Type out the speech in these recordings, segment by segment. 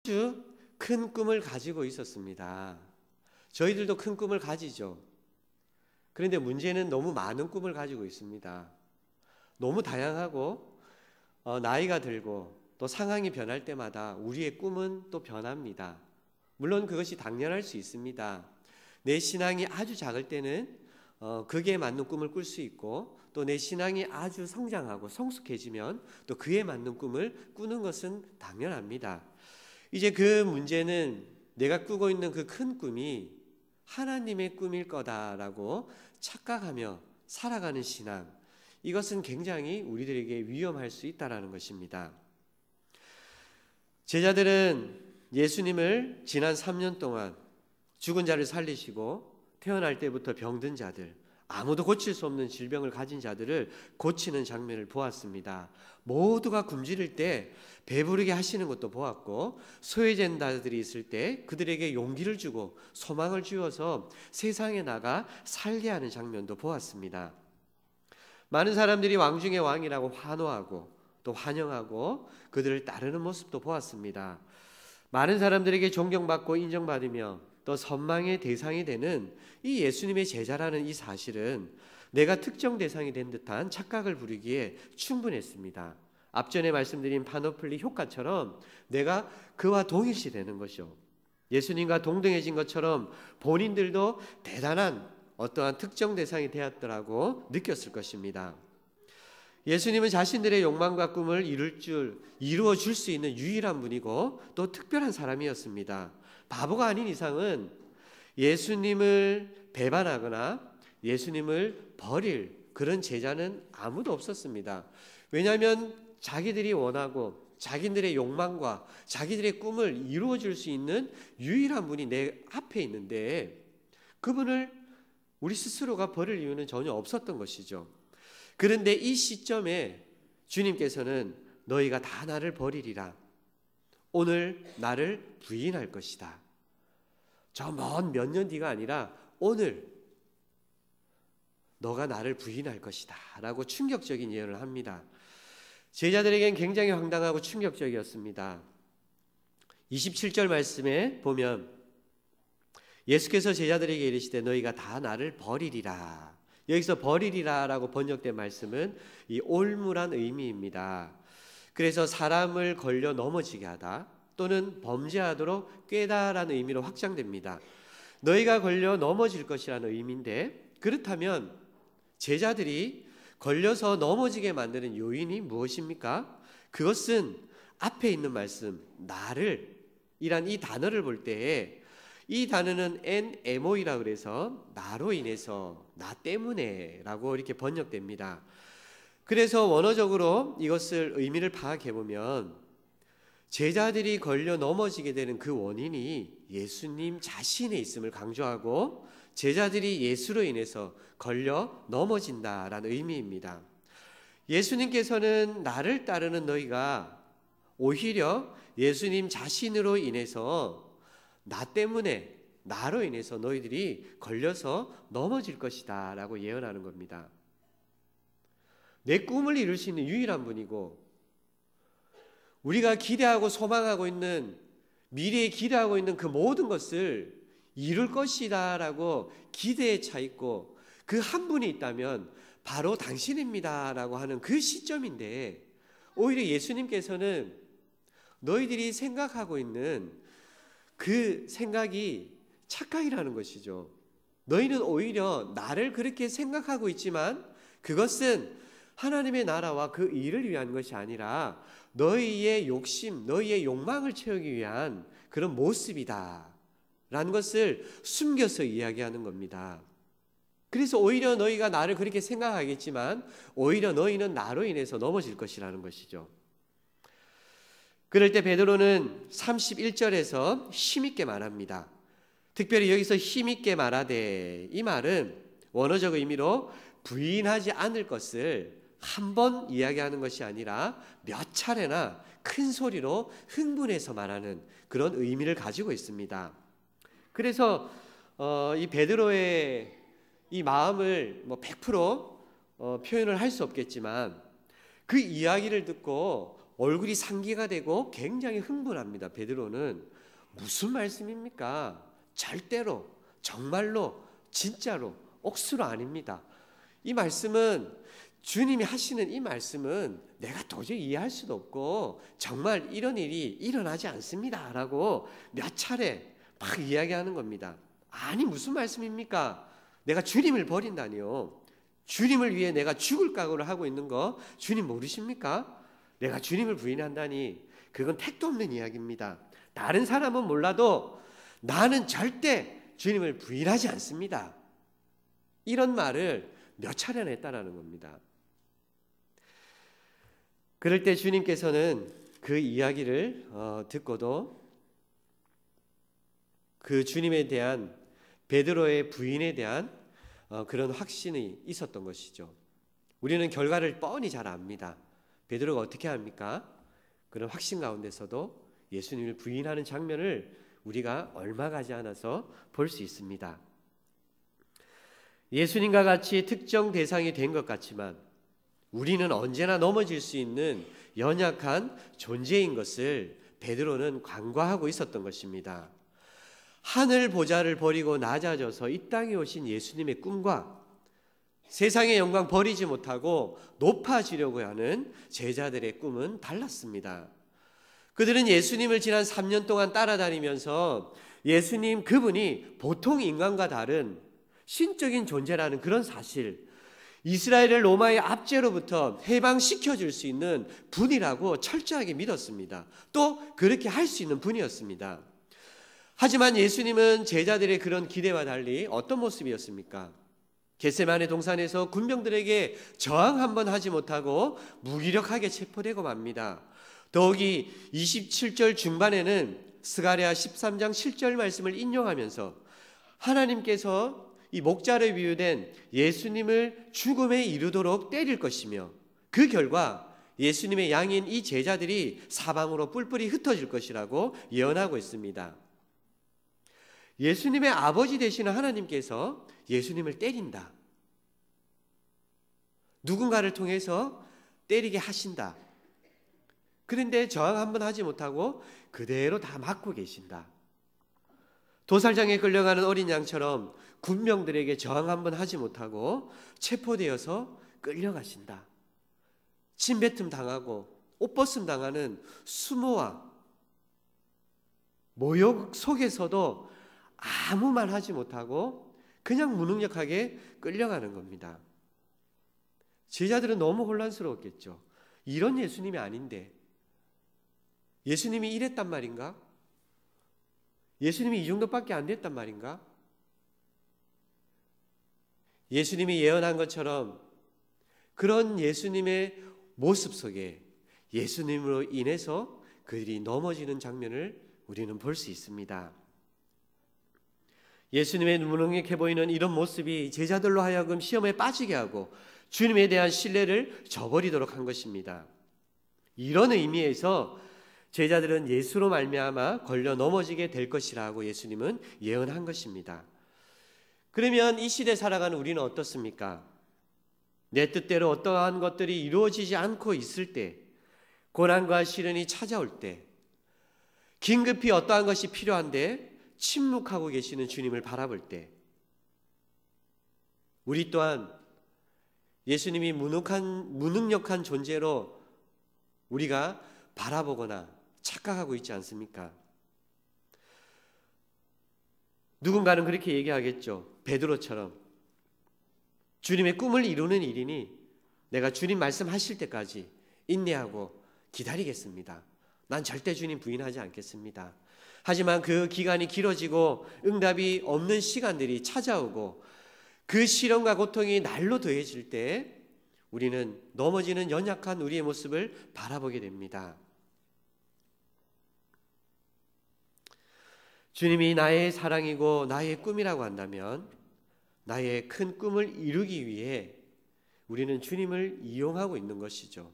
아주 큰 꿈을 가지고 있었습니다. 저희들도 큰 꿈을 가지죠. 그런데 문제는 너무 많은 꿈을 가지고 있습니다. 너무 다양하고 나이가 들고 또 상황이 변할 때마다 우리의 꿈은 또 변합니다. 물론 그것이 당연할 수 있습니다. 내 신앙이 아주 작을 때는 그에 맞는 꿈을 꿀 수 있고, 또 내 신앙이 아주 성장하고 성숙해지면 또 그에 맞는 꿈을 꾸는 것은 당연합니다. 이제 그 문제는 내가 꾸고 있는 그 큰 꿈이 하나님의 꿈일 거다라고 착각하며 살아가는 신앙, 이것은 굉장히 우리들에게 위험할 수 있다는 것입니다. 제자들은 예수님을 지난 3년 동안 죽은 자를 살리시고 태어날 때부터 병든 자들, 아무도 고칠 수 없는 질병을 가진 자들을 고치는 장면을 보았습니다. 모두가 굶주릴 때 배부르게 하시는 것도 보았고, 소외된 자들이 있을 때 그들에게 용기를 주고 소망을 주어서 세상에 나가 살게 하는 장면도 보았습니다. 많은 사람들이 왕 중의 왕이라고 환호하고 또 환영하고 그들을 따르는 모습도 보았습니다. 많은 사람들에게 존경받고 인정받으며 또 선망의 대상이 되는 이 예수님의 제자라는 이 사실은 내가 특정 대상이 된 듯한 착각을 부리기에 충분했습니다. 앞전에 말씀드린 파노플리 효과처럼 내가 그와 동일시 되는 것이요, 예수님과 동등해진 것처럼 본인들도 대단한 어떠한 특정 대상이 되었더라고 느꼈을 것입니다. 예수님은 자신들의 욕망과 꿈을 이루어 줄 수 있는 유일한 분이고 또 특별한 사람이었습니다. 바보가 아닌 이상은 예수님을 배반하거나 예수님을 버릴 그런 제자는 아무도 없었습니다. 왜냐하면 자기들이 원하고 자기들의 욕망과 자기들의 꿈을 이루어 줄 수 있는 유일한 분이 내 앞에 있는데 그분을 우리 스스로가 버릴 이유는 전혀 없었던 것이죠. 그런데 이 시점에 주님께서는 너희가 다 나를 버리리라, 오늘 나를 부인할 것이다, 저 먼 몇 년 뒤가 아니라 오늘 너가 나를 부인할 것이다 라고 충격적인 예언을 합니다. 제자들에겐 굉장히 황당하고 충격적이었습니다. 27절 말씀에 보면 예수께서 제자들에게 이르시되 너희가 다 나를 버리리라, 여기서 버리리라 라고 번역된 말씀은 이 올무란 의미입니다. 그래서 사람을 걸려 넘어지게 하다 또는 범죄하도록 꾀다라는 의미로 확장됩니다. 너희가 걸려 넘어질 것이라는 의미인데, 그렇다면 제자들이 걸려서 넘어지게 만드는 요인이 무엇입니까? 그것은 앞에 있는 말씀 나를 이란 이 단어를 볼 때에 이 단어는 NMO이라고 그래서 나로 인해서, 나 때문에 라고 이렇게 번역됩니다. 그래서 원어적으로 이것을 의미를 파악해 보면 제자들이 걸려 넘어지게 되는 그 원인이 예수님 자신에 있음을 강조하고 제자들이 예수로 인해서 걸려 넘어진다라는 의미입니다. 예수님께서는 나를 따르는 너희가 오히려 예수님 자신으로 인해서 나 때문에, 나로 인해서 너희들이 걸려서 넘어질 것이다 라고 예언하는 겁니다. 내 꿈을 이룰 수 있는 유일한 분이고 우리가 기대하고 소망하고 있는, 미래에 기대하고 있는 그 모든 것을 이룰 것이다 라고 기대에 차 있고 그 한 분이 있다면 바로 당신입니다 라고 하는 그 시점인데, 오히려 예수님께서는 너희들이 생각하고 있는 그 생각이 착각이라는 것이죠. 너희는 오히려 나를 그렇게 생각하고 있지만 그것은 하나님의 나라와 그 일을 위한 것이 아니라 너희의 욕심, 너희의 욕망을 채우기 위한 그런 모습이다 라는 것을 숨겨서 이야기하는 겁니다. 그래서 오히려 너희가 나를 그렇게 생각하겠지만 오히려 너희는 나로 인해서 넘어질 것이라는 것이죠. 그럴 때 베드로는 31절에서 힘있게 말합니다. 특별히 여기서 힘있게 말하되, 이 말은 원어적 의미로 부인하지 않을 것을 한 번 이야기하는 것이 아니라 몇 차례나 큰 소리로 흥분해서 말하는 그런 의미를 가지고 있습니다. 그래서 이 베드로의 이 마음을 100% 표현을 할 수 없겠지만 그 이야기를 듣고 얼굴이 상기가 되고 굉장히 흥분합니다. 베드로는 무슨 말씀입니까? 절대로, 정말로, 진짜로, 억수로 아닙니다. 이 말씀은 주님이 하시는 이 말씀은 내가 도저히 이해할 수도 없고 정말 이런 일이 일어나지 않습니다 라고 몇 차례 막 이야기하는 겁니다. 아니 무슨 말씀입니까? 내가 주님을 버린다니요. 주님을 위해 내가 죽을 각오를 하고 있는 거 주님 모르십니까? 내가 주님을 부인한다니 그건 택도 없는 이야기입니다. 다른 사람은 몰라도 나는 절대 주님을 부인하지 않습니다. 이런 말을 몇 차례나 했다라는 겁니다. 그럴 때 주님께서는 그 이야기를 듣고도 그 주님에 대한 베드로의 부인에 대한 그런 확신이 있었던 것이죠. 우리는 결과를 뻔히 잘 압니다. 베드로가 어떻게 합니까? 그런 확신 가운데서도 예수님을 부인하는 장면을 우리가 얼마 가지 않아서 볼 수 있습니다. 예수님과 같이 특정 대상이 된 것 같지만 우리는 언제나 넘어질 수 있는 연약한 존재인 것을 베드로는 간과하고 있었던 것입니다. 하늘 보좌를 버리고 낮아져서 이 땅에 오신 예수님의 꿈과 세상의 영광 버리지 못하고 높아지려고 하는 제자들의 꿈은 달랐습니다. 그들은 예수님을 지난 3년 동안 따라다니면서 예수님 그분이 보통 인간과 다른 신적인 존재라는 그런 사실, 이스라엘을 로마의 압제로부터 해방시켜 줄 수 있는 분이라고 철저하게 믿었습니다. 또 그렇게 할 수 있는 분이었습니다. 하지만 예수님은 제자들의 그런 기대와 달리 어떤 모습이었습니까? 겟세마네 동산에서 군병들에게 저항 한번 하지 못하고 무기력하게 체포되고 맙니다. 더욱이 27절 중반에는 스가랴 13장 7절 말씀을 인용하면서 하나님께서 이 목자로 비유된 예수님을 죽음에 이르도록 때릴 것이며 그 결과 예수님의 양인 이 제자들이 사방으로 뿔뿔이 흩어질 것이라고 예언하고 있습니다. 예수님의 아버지 되시는 하나님께서 예수님을 때린다. 누군가를 통해서 때리게 하신다. 그런데 저항 한번 하지 못하고 그대로 다 맞고 계신다. 도살장에 끌려가는 어린 양처럼 군병들에게 저항 한번 하지 못하고 체포되어서 끌려가신다. 침뱉음 당하고 옷벗음 당하는 수모와 모욕 속에서도 아무 말 하지 못하고 그냥 무능력하게 끌려가는 겁니다. 제자들은 너무 혼란스러웠겠죠. 이런 예수님이 아닌데 예수님이 이랬단 말인가? 예수님이 이 정도밖에 안 됐단 말인가? 예수님이 예언한 것처럼 그런 예수님의 모습 속에 예수님으로 인해서 그들이 넘어지는 장면을 우리는 볼 수 있습니다. 예수님의 무능력해 보이는 이런 모습이 제자들로 하여금 시험에 빠지게 하고 주님에 대한 신뢰를 저버리도록 한 것입니다. 이런 의미에서 제자들은 예수로 말미암아 걸려 넘어지게 될 것이라고 예수님은 예언한 것입니다. 그러면 이 시대 살아가는 우리는 어떻습니까? 내 뜻대로 어떠한 것들이 이루어지지 않고 있을 때, 고난과 시련이 찾아올 때, 긴급히 어떠한 것이 필요한데 침묵하고 계시는 주님을 바라볼 때, 우리 또한 예수님이 무능력한 존재로 우리가 바라보거나 착각하고 있지 않습니까? 누군가는 그렇게 얘기하겠죠. 베드로처럼 주님의 꿈을 이루는 일이니 내가 주님 말씀하실 때까지 인내하고 기다리겠습니다. 난 절대 주님 부인하지 않겠습니다. 하지만 그 기간이 길어지고 응답이 없는 시간들이 찾아오고 그 시련과 고통이 날로 더해질 때 우리는 넘어지는 연약한 우리의 모습을 바라보게 됩니다. 주님이 나의 사랑이고 나의 꿈이라고 한다면 나의 큰 꿈을 이루기 위해 우리는 주님을 이용하고 있는 것이죠.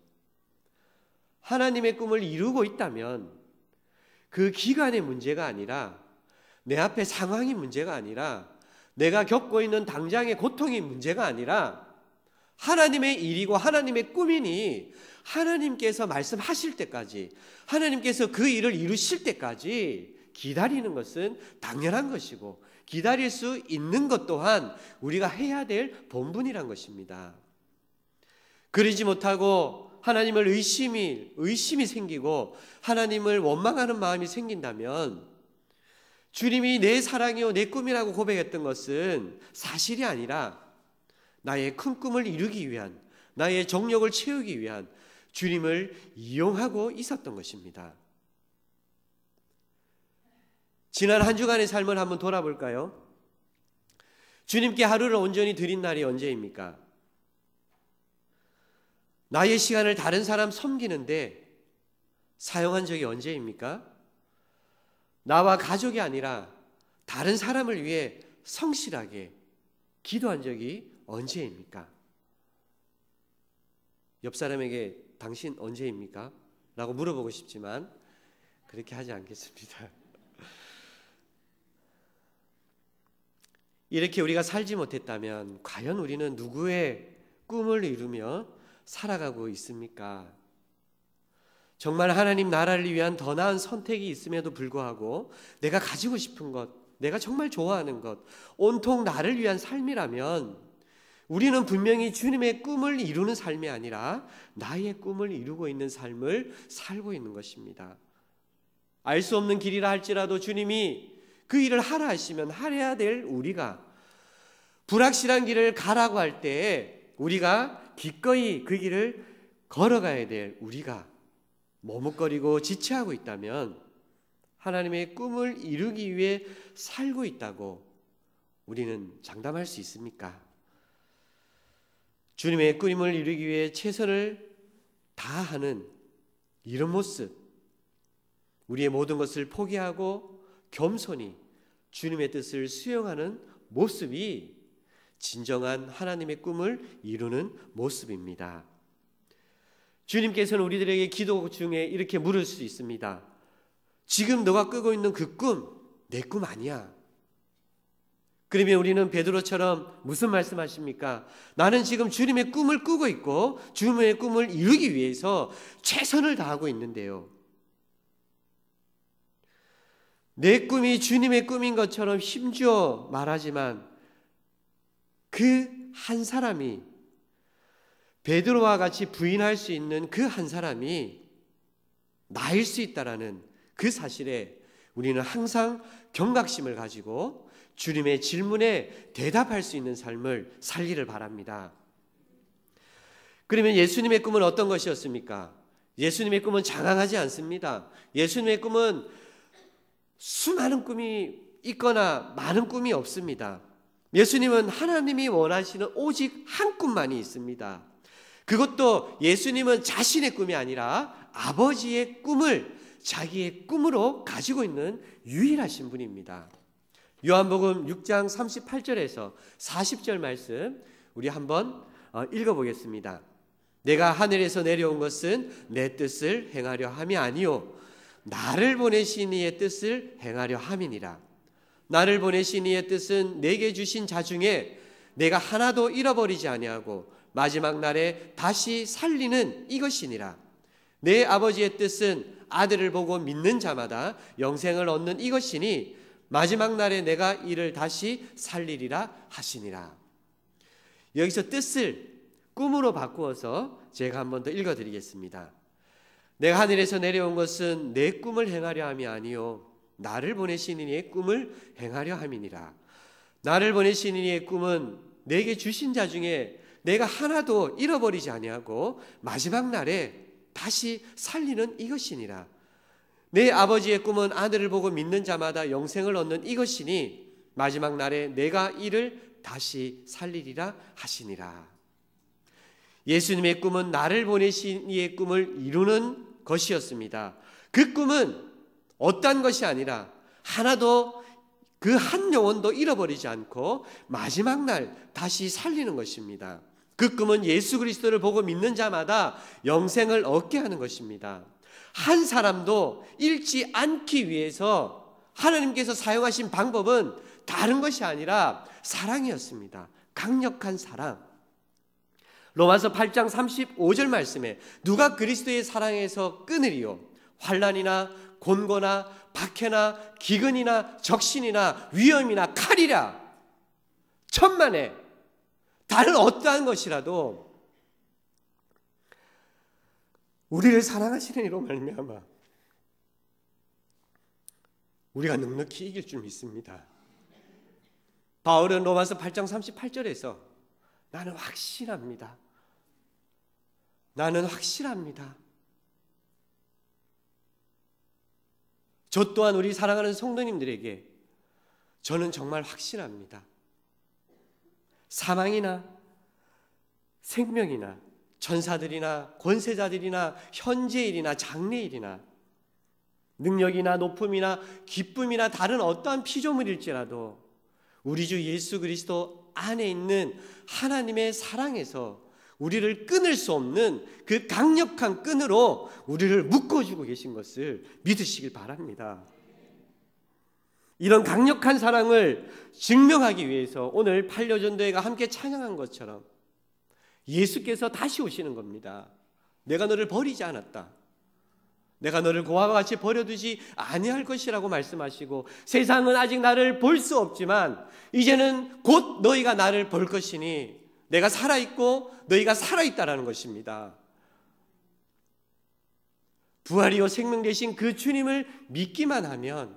하나님의 꿈을 이루고 있다면 그 기간의 문제가 아니라 내 앞에 상황이 문제가 아니라 내가 겪고 있는 당장의 고통이 문제가 아니라 하나님의 일이고 하나님의 꿈이니 하나님께서 말씀하실 때까지, 하나님께서 그 일을 이루실 때까지 기다리는 것은 당연한 것이고, 기다릴 수 있는 것 또한 우리가 해야 될 본분이란 것입니다. 그러지 못하고 하나님을 의심이 생기고 하나님을 원망하는 마음이 생긴다면, 주님이 내 사랑이요 내 꿈이라고 고백했던 것은 사실이 아니라 나의 큰 꿈을 이루기 위한, 나의 정욕을 채우기 위한 주님을 이용하고 있었던 것입니다. 지난 한 주간의 삶을 한번 돌아볼까요? 주님께 하루를 온전히 드린 날이 언제입니까? 나의 시간을 다른 사람 섬기는데 사용한 적이 언제입니까? 나와 가족이 아니라 다른 사람을 위해 성실하게 기도한 적이 언제입니까? 옆 사람에게 당신 언제입니까? 라고 물어보고 싶지만 그렇게 하지 않겠습니다. 이렇게 우리가 살지 못했다면 과연 우리는 누구의 꿈을 이루며 살아가고 있습니까? 정말 하나님 나라를 위한 더 나은 선택이 있음에도 불구하고 내가 가지고 싶은 것, 내가 정말 좋아하는 것, 온통 나를 위한 삶이라면 우리는 분명히 주님의 꿈을 이루는 삶이 아니라 나의 꿈을 이루고 있는 삶을 살고 있는 것입니다. 알 수 없는 길이라 할지라도 주님이 그 일을 하라 하시면 하려야 될 우리가, 불확실한 길을 가라고 할 때 우리가 기꺼이 그 길을 걸어가야 될 우리가 머뭇거리고 지체하고 있다면 하나님의 꿈을 이루기 위해 살고 있다고 우리는 장담할 수 있습니까? 주님의 꿈을 이루기 위해 최선을 다하는 이런 모습, 우리의 모든 것을 포기하고 겸손히 주님의 뜻을 수용하는 모습이 진정한 하나님의 꿈을 이루는 모습입니다. 주님께서는 우리들에게 기도 중에 이렇게 물을 수 있습니다. 지금 너가 꾸고 있는 그 꿈, 내 꿈 아니야. 그러면 우리는 베드로처럼 무슨 말씀하십니까? 나는 지금 주님의 꿈을 꾸고 있고 주님의 꿈을 이루기 위해서 최선을 다하고 있는데요. 내 꿈이 주님의 꿈인 것처럼 힘주어 말하지만 그 한 사람이, 베드로와 같이 부인할 수 있는 그 한 사람이 나일 수 있다라는 그 사실에 우리는 항상 경각심을 가지고 주님의 질문에 대답할 수 있는 삶을 살기를 바랍니다. 그러면 예수님의 꿈은 어떤 것이었습니까? 예수님의 꿈은 장황하지 않습니다. 예수님의 꿈은 수많은 꿈이 있거나 많은 꿈이 없습니다. 예수님은 하나님이 원하시는 오직 한 꿈만이 있습니다. 그것도 예수님은 자신의 꿈이 아니라 아버지의 꿈을 자기의 꿈으로 가지고 있는 유일하신 분입니다. 요한복음 6장 38절에서 40절 말씀 우리 한번 읽어보겠습니다. 내가 하늘에서 내려온 것은 내 뜻을 행하려 함이 아니요 나를 보내신 이의 뜻을 행하려 함이니라. 나를 보내신 이의 뜻은 내게 주신 자 중에 내가 하나도 잃어버리지 아니하고 마지막 날에 다시 살리는 이것이니라. 내 아버지의 뜻은 아들을 보고 믿는 자마다 영생을 얻는 이것이니 마지막 날에 내가 이를 다시 살리리라 하시니라. 여기서 뜻을 꿈으로 바꾸어서 제가 한 번 더 읽어드리겠습니다. 내가 하늘에서 내려온 것은 내 꿈을 행하려 함이 아니요 나를 보내신 이의 꿈을 행하려 함이니라. 나를 보내신 이의 꿈은 내게 주신 자 중에 내가 하나도 잃어버리지 아니하고 마지막 날에 다시 살리는 이것이니라. 내 아버지의 꿈은 아들을 보고 믿는 자마다 영생을 얻는 이것이니 마지막 날에 내가 이를 다시 살리리라 하시니라. 예수님의 꿈은 나를 보내신 이의 꿈을 이루는 것이었습니다. 그 꿈은 어떤 것이 아니라 하나도 그 한 영혼도 잃어버리지 않고 마지막 날 다시 살리는 것입니다. 그 꿈은 예수 그리스도를 보고 믿는 자마다 영생을 얻게 하는 것입니다. 한 사람도 잃지 않기 위해서 하나님께서 사용하신 방법은 다른 것이 아니라 사랑이었습니다. 강력한 사랑. 로마서 8장 35절 말씀에 누가 그리스도의 사랑에서 끊으리요? 환난이나 곤고나 박해나 기근이나 적신이나 위험이나 칼이라. 천만에 다른 어떠한 것이라도 우리를 사랑하시는 이로 말미암아 우리가 넉넉히 이길 줄 믿습니다. 바울은 로마서 8장 38절에서 나는 확실합니다. 나는 확실합니다. 저 또한 우리 사랑하는 성도님들에게 저는 정말 확실합니다. 사망이나 생명이나 천사들이나 권세자들이나 현재일이나 장래일이나 능력이나 높음이나 기쁨이나 다른 어떠한 피조물일지라도 우리 주 예수 그리스도 안에 있는 하나님의 사랑에서 우리를 끊을 수 없는 그 강력한 끈으로 우리를 묶어주고 계신 것을 믿으시길 바랍니다. 이런 강력한 사랑을 증명하기 위해서 오늘 팔려전도회가 함께 찬양한 것처럼 예수께서 다시 오시는 겁니다. 내가 너를 버리지 않았다. 내가 너를 고아와 같이 버려두지 아니할 것이라고 말씀하시고 세상은 아직 나를 볼 수 없지만 이제는 곧 너희가 나를 볼 것이니 내가 살아있고 너희가 살아있다라는 것입니다. 부활이요 생명 되신 그 주님을 믿기만 하면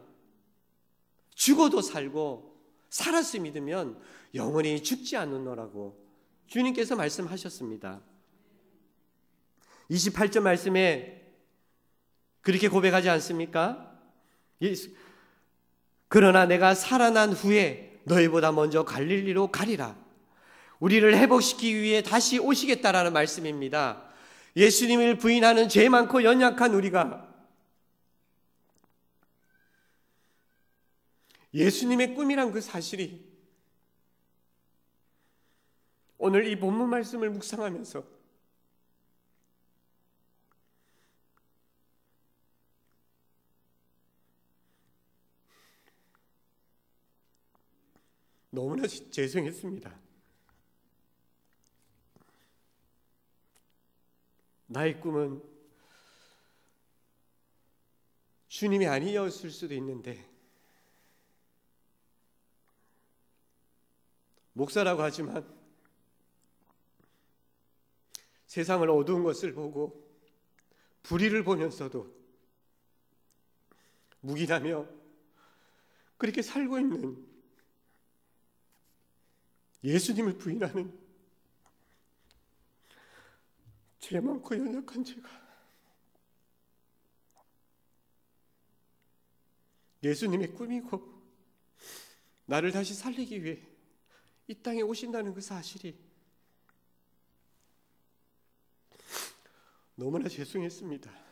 죽어도 살고 살았을 믿으면 영원히 죽지 않는노라고 주님께서 말씀하셨습니다. 28절 말씀에 그렇게 고백하지 않습니까? 그러나 내가 살아난 후에 너희보다 먼저 갈릴리로 가리라. 우리를 회복시키기 위해 다시 오시겠다라는 말씀입니다. 예수님을 부인하는 죄 많고 연약한 우리가 예수님의 꿈이란 그 사실이 오늘 이 본문 말씀을 묵상하면서 너무나 죄송했습니다. 나의 꿈은 주님이 아니었을 수도 있는데 목사라고 하지만 세상을 어두운 것을 보고 불의를 보면서도 묵인하며 그렇게 살고 있는 예수님을 부인하는 죄 많고 연약한 제가 예수님의 꿈이고 나를 다시 살리기 위해 이 땅에 오신다는 그 사실이 너무나 죄송했습니다.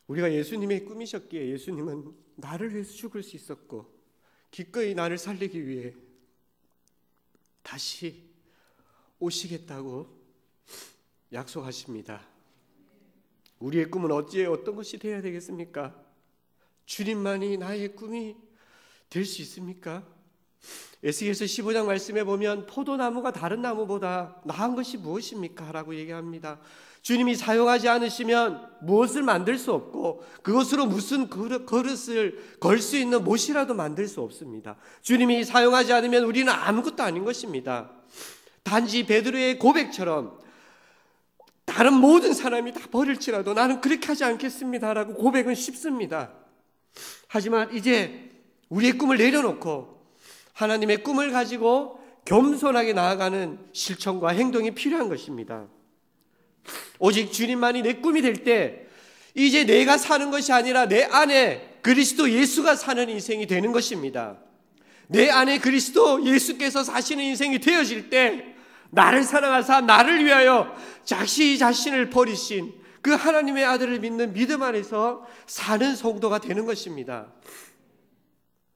우리가 예수님의 꿈이셨기에 예수님은 나를 위해서 죽을 수 있었고 기꺼이 나를 살리기 위해 다시 오시겠다고 약속하십니다. 우리의 꿈은 어찌 어떤 것이 되어야 되겠습니까? 주님만이 나의 꿈이 될 수 있습니까? 에스겔서 15장 말씀에 보면 포도나무가 다른 나무보다 나은 것이 무엇입니까? 라고 얘기합니다. 주님이 사용하지 않으시면 무엇을 만들 수 없고 그것으로 무슨 그릇을 걸 수 있는 못이라도 만들 수 없습니다. 주님이 사용하지 않으면 우리는 아무것도 아닌 것입니다. 단지 베드로의 고백처럼 다른 모든 사람이 다 버릴지라도 나는 그렇게 하지 않겠습니다라고 고백은 쉽습니다. 하지만 이제 우리의 꿈을 내려놓고 하나님의 꿈을 가지고 겸손하게 나아가는 실천과 행동이 필요한 것입니다. 오직 주님만이 내 꿈이 될 때 이제 내가 사는 것이 아니라 내 안에 그리스도 예수가 사는 인생이 되는 것입니다. 내 안에 그리스도 예수께서 사시는 인생이 되어질 때 나를 사랑하사 나를 위하여 자신을 버리신 그 하나님의 아들을 믿는 믿음 안에서 사는 성도가 되는 것입니다.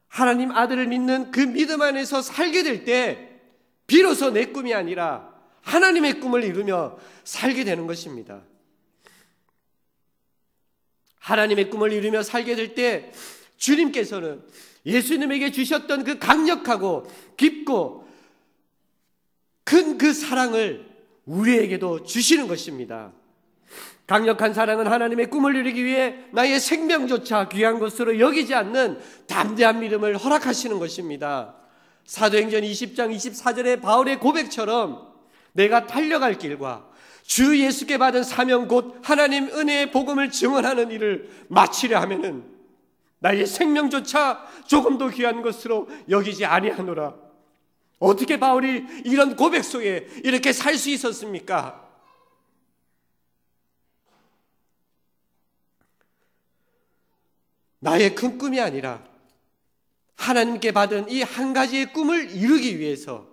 하나님 아들을 믿는 그 믿음 안에서 살게 될 때 비로소 내 꿈이 아니라 하나님의 꿈을 이루며 살게 되는 것입니다. 하나님의 꿈을 이루며 살게 될 때 주님께서는 예수님에게 주셨던 그 강력하고 깊고 큰 그 사랑을 우리에게도 주시는 것입니다. 강력한 사랑은 하나님의 꿈을 이루기 위해 나의 생명조차 귀한 것으로 여기지 않는 담대한 믿음을 허락하시는 것입니다. 사도행전 20장 24절의 바울의 고백처럼 내가 달려갈 길과 주 예수께 받은 사명 곧 하나님 은혜의 복음을 증언하는 일을 마치려 하면은 나의 생명조차 조금도 귀한 것으로 여기지 아니하노라. 어떻게 바울이 이런 고백 속에 이렇게 살 수 있었습니까? 나의 큰 꿈이 아니라 하나님께 받은 이 한 가지의 꿈을 이루기 위해서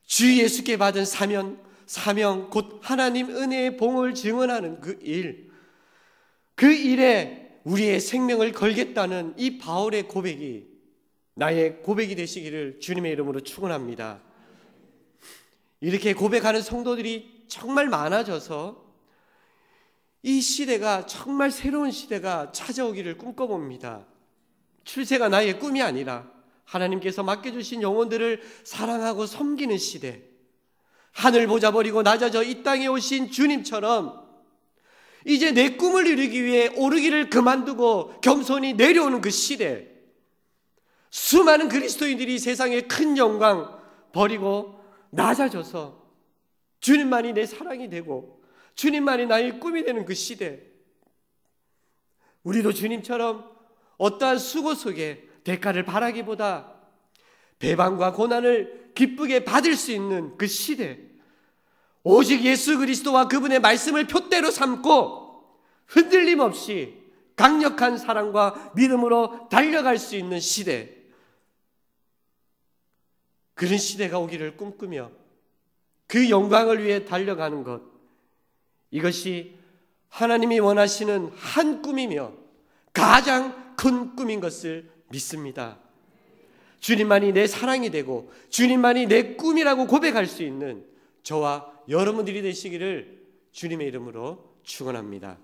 주 예수께 받은 사명 곧 하나님 은혜의 복음을 증언하는 그 일에 우리의 생명을 걸겠다는 이 바울의 고백이 나의 고백이 되시기를 주님의 이름으로 축원합니다. 이렇게 고백하는 성도들이 정말 많아져서 이 시대가 정말 새로운 시대가 찾아오기를 꿈꿔봅니다. 출세가 나의 꿈이 아니라 하나님께서 맡겨주신 영혼들을 사랑하고 섬기는 시대, 하늘 보자 버리고 낮아져 이 땅에 오신 주님처럼 이제 내 꿈을 이루기 위해 오르기를 그만두고 겸손히 내려오는 그 시대, 수많은 그리스도인들이 세상의 큰 영광 버리고 낮아져서 주님만이 내 사랑이 되고 주님만이 나의 꿈이 되는 그 시대, 우리도 주님처럼 어떠한 수고 속에 대가를 바라기보다 배반과 고난을 기쁘게 받을 수 있는 그 시대, 오직 예수 그리스도와 그분의 말씀을 표대로 삼고 흔들림 없이 강력한 사랑과 믿음으로 달려갈 수 있는 시대, 그런 시대가 오기를 꿈꾸며 그 영광을 위해 달려가는 것, 이것이 하나님이 원하시는 한 꿈이며 가장 큰 꿈인 것을 믿습니다. 주님만이 내 사랑이 되고 주님만이 내 꿈이라고 고백할 수 있는 저와 여러분들이 되시기를 주님의 이름으로 축원합니다.